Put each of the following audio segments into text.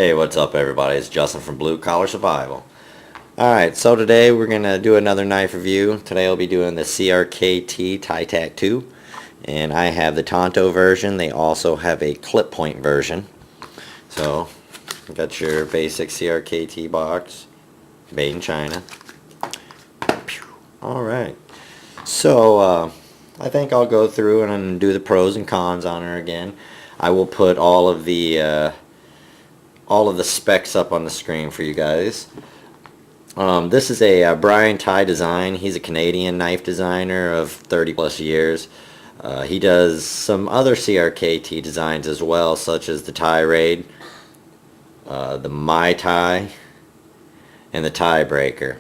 Hey, what's up everybody? It's Justin from Blue Collar Survival. Alright, so today we're going to do another knife review. Today I'll be doing the CRKT Tighe Tac Two. And I have the Tonto version. They also have a clip point version. So, you got your basic CRKT box. Made in China. Alright. So, I think I'll go through and do the pros and cons on her again. I will put all of the specs up on the screen for you guys. This is a Brian Tighe design. He's a Canadian knife designer of 30 plus years. He does some other CRKT designs as well, such as the Tirade, the My Tie, and the Tiebreaker.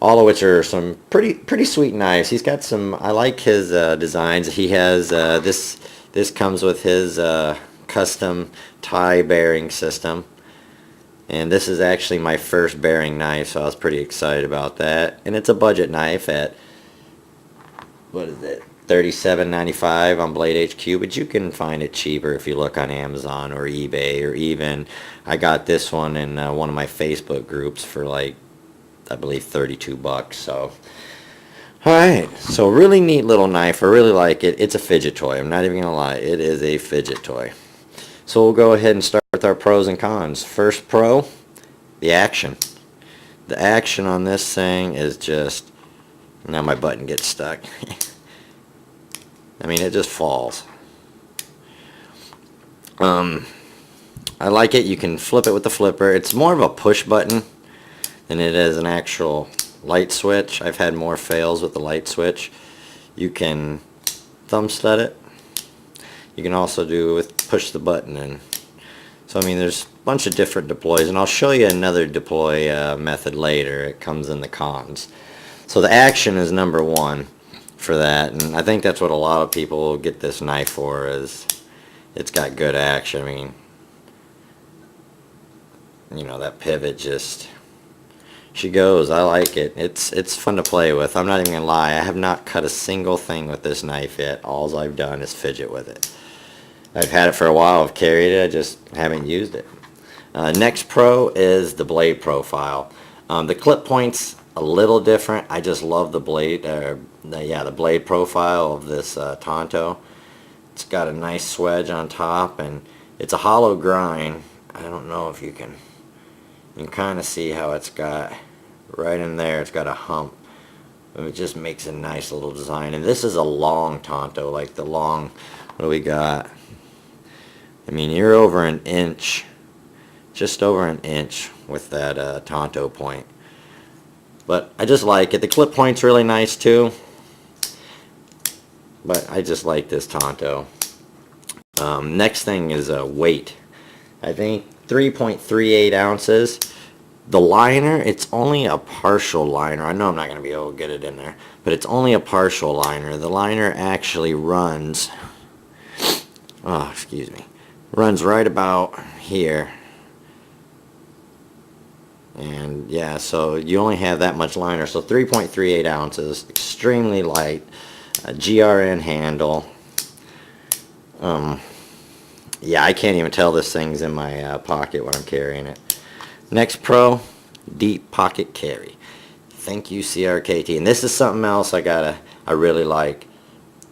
All of which are some pretty sweet knives. He's got some. I like his designs. He has this comes with his custom tie bearing system, and this is actually my first bearing knife, so I was pretty excited about that. And it's a budget knife at, what is it, $37.95 on Blade HQ, but you can find it cheaper if you look on Amazon or eBay, or even I got this one in one of my Facebook groups for like, I believe, 32 bucks. So alright, so really neat little knife. I really like it. It's a fidget toy. I'm not even gonna lie, it is a fidget toy. So we'll go ahead and start with our pros and cons. First pro, the action. The action on this thing is just, now my button gets stuck. I mean, it just falls. I like it. You can flip it with the flipper. It's more of a push button than it is an actual light switch. I've had more fails with the light switch. You can thumb stud it. You can also do with push the button in. So I mean, there's a bunch of different deploys, and I'll show you another deploy method later. It comes in the cons. So the action is number one for that, and I think that's what a lot of people will get this knife for, is it's got good action. I mean, you know, that pivot just, she goes. I like it. It's fun to play with. I'm not even gonna lie, I have not cut a single thing with this knife yet. All I've done is fidget with it. I've had it for a while. I've carried it. I just haven't used it. Next pro is the blade profile. The clip point's a little different. I just love the blade. The blade profile of this Tonto. It's got a nice swedge on top, and it's a hollow grind. I don't know if you can kind of see how it's got right in there. It's got a hump. It just makes a nice little design. And this is a long Tonto, like the long, what do we got? I mean, you're over an inch, just over an inch with that Tonto point. But I just like it. The clip point's really nice too. But I just like this Tonto. Next thing is weight. I think 3.38 ounces. The liner, it's only a partial liner. I know I'm not going to be able to get it in there, but it's only a partial liner. The liner actually runs, runs right about here. And yeah, so you only have that much liner. So 3.38 ounces, extremely light, a GRN handle. Yeah, I can't even tell this thing's in my pocket when I'm carrying it. Next pro, deep pocket carry. Thank you, CRKT. And this is something else I really like.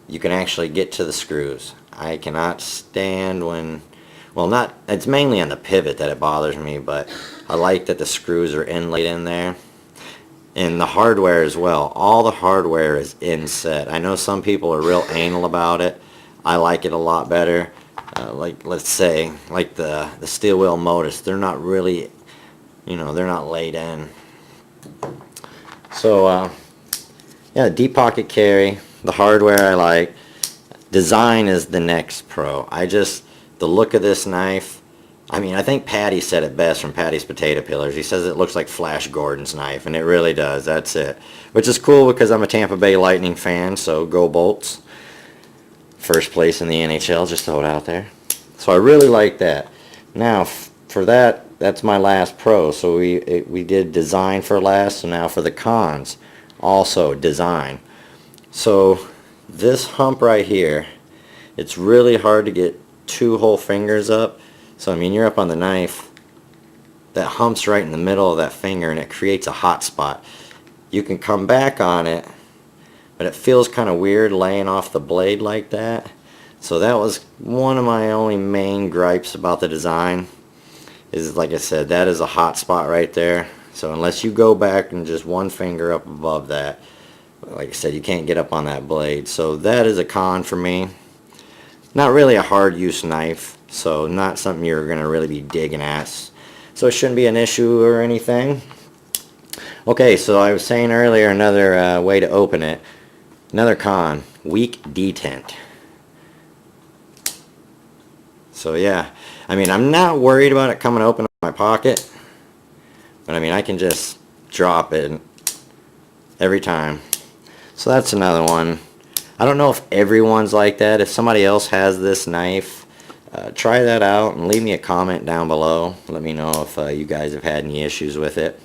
You can actually get to the screws. I cannot stand when, well, it's mainly on the pivot that it bothers me, but I like that the screws are inlaid in there. And the hardware as well. All the hardware is inset. I know some people are real anal about it. I like it a lot better. Like, let's say, like the steel wheel Modus, they're not really, you know, they're not laid in. So, yeah, deep pocket carry, the hardware I like. Design is the next pro. The look of this knife, I mean, I think Patty said it best from Patty's Potato Peelers. He says it looks like Flash Gordon's knife, and it really does. That's it. Which is cool because I'm a Tampa Bay Lightning fan, so go Bolts. First place in the NHL, just throw it out there. So I really like that. Now, for that's my last pro. So we did design for last, so now for the cons, also design. So this hump right here, it's really hard to get two whole fingers up. So I mean, you're up on the knife, that humps right in the middle of that finger, and it creates a hot spot. You can come back on it, but it feels kind of weird laying off the blade like that. So that was one of my only main gripes about the design, is like I said, that is a hot spot right there. So unless you go back and just one finger up above that, like I said, you can't get up on that blade. So that is a con for me. Not really a hard use knife, so not something you're going to really be digging at. So it shouldn't be an issue or anything. Okay, so I was saying earlier, another way to open it, another con, weak detent. So yeah, I mean, I'm not worried about it coming open in my pocket, but I mean, I can just drop it every time. So that's another one. I don't know if everyone's like that. If somebody else has this knife, try that out and leave me a comment down below. Let me know if you guys have had any issues with it.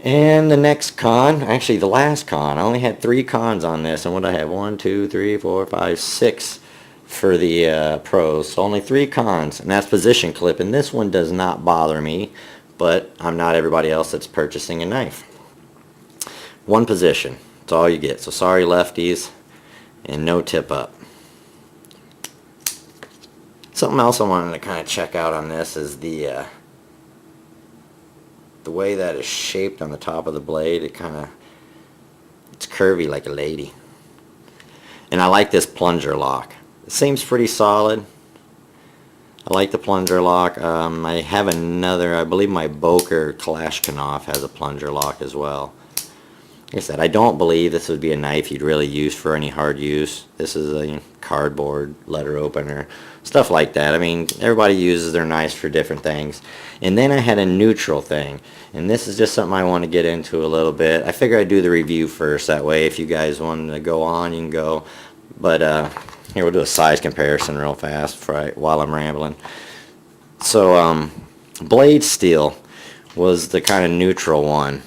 And the next con, actually the last con, I only had 3 cons on this. And what did I have? 1, 2, 3, 4, 5, 6 for the pros. So only 3 cons, and that's position clip. And this one does not bother me, but I'm not everybody else that's purchasing a knife. One position. That's all you get. So sorry lefties, and no tip up. Something else I wanted to kind of check out on this is the way that is shaped on the top of the blade. It's curvy like a lady. And I like this plunger lock. It seems pretty solid. I like the plunger lock. I have another, I believe my Boker Kalashnikov has a plunger lock as well. Like I said, I don't believe this would be a knife you'd really use for any hard use. This is a cardboard letter opener, stuff like that. I mean, everybody uses their knives for different things. And then I had a neutral thing, and this is just something I want to get into a little bit. I figure I'd do the review first, that way if you guys want to go on, you can go. But here, we'll do a size comparison real fast while I'm rambling. So blade steel was the kind of neutral one.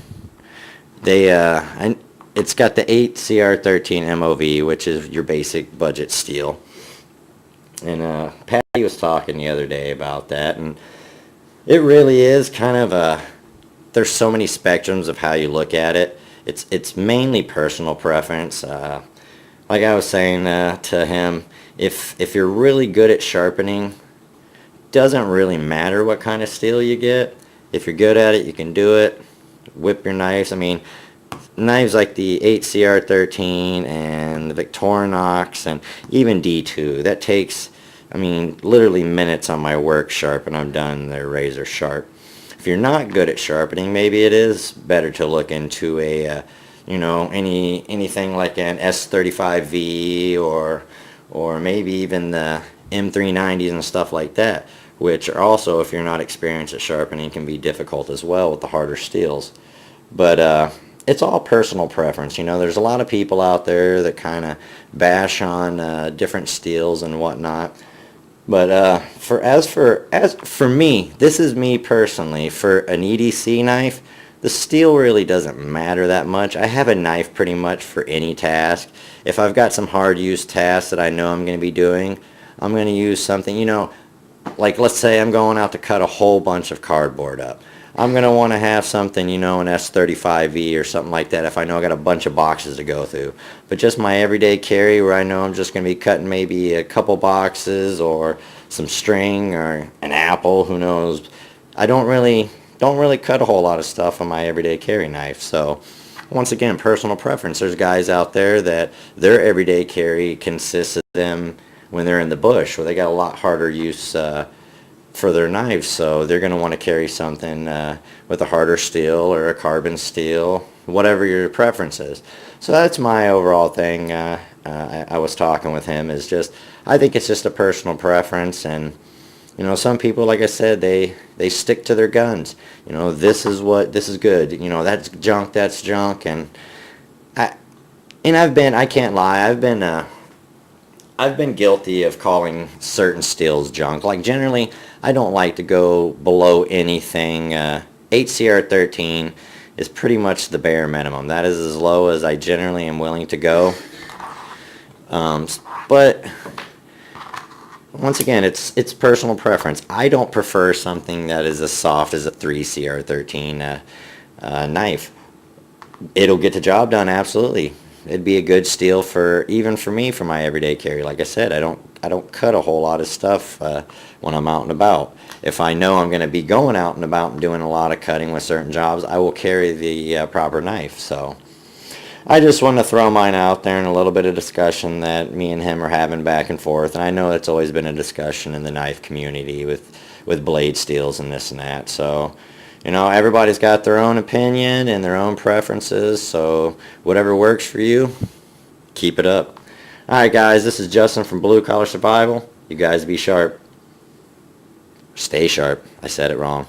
It's got the 8 CR13 MOV, which is your basic budget steel. And Patty was talking the other day about that, and it really is kind of there's so many spectrums of how you look at it. It's mainly personal preference. Like I was saying to him, if you're really good at sharpening, doesn't really matter what kind of steel you get. If you're good at it, you can do it. Whip your knives. I mean, knives like the 8 CR13 and the Victorinox and even D2, that takes, I mean, literally minutes on my work sharp and I'm done. They're razor sharp. If you're not good at sharpening, maybe it is better to look into a anything like an S35V or maybe even the M390s and stuff like that, which are also, if you're not experienced at sharpening, can be difficult as well with the harder steels. But it's all personal preference. There's a lot of people out there that kind of bash on different steels and whatnot. But as for me, this is me personally, for an EDC knife, the steel really doesn't matter that much. I have a knife pretty much for any task. If I've got some hard use tasks that I know I'm going to be doing, I'm going to use something, like let's say I'm going out to cut a whole bunch of cardboard up. I'm going to want to have something, an S35V or something like that if I know I got a bunch of boxes to go through. But just my everyday carry where I know I'm just going to be cutting maybe a couple boxes or some string or an apple, who knows. I don't really cut a whole lot of stuff on my everyday carry knife. So once again, personal preference. There's guys out there that their everyday carry consists of them when they're in the bush, where they got a lot harder use for their knives, so they're going to want to carry something with a harder steel or a carbon steel, whatever your preference is. So that's my overall thing. I was talking with him, is just, I think it's just a personal preference, and some people, like I said, they stick to their guns. This is good. That's junk, and I can't lie, I've been guilty of calling certain steels junk. Like generally, I don't like to go below anything. 8 CR13 is pretty much the bare minimum. That is as low as I generally am willing to go. But once again, it's personal preference. I don't prefer something that is as soft as a 3 CR13 knife. It'll get the job done, absolutely. It'd be a good steel for even for me for my everyday carry. Like I said, I don't cut a whole lot of stuff when I'm out and about. If I know I'm going to be going out and about and doing a lot of cutting with certain jobs, I will carry the proper knife. So I just want to throw mine out there in a little bit of discussion that me and him are having back and forth. And I know it's always been a discussion in the knife community with blade steels and this and that. So, you know, everybody's got their own opinion and their own preferences. So whatever works for you, keep it up. Alright guys, this is Justin from Blue Collar Survival. You guys be sharp. Stay sharp. I said it wrong.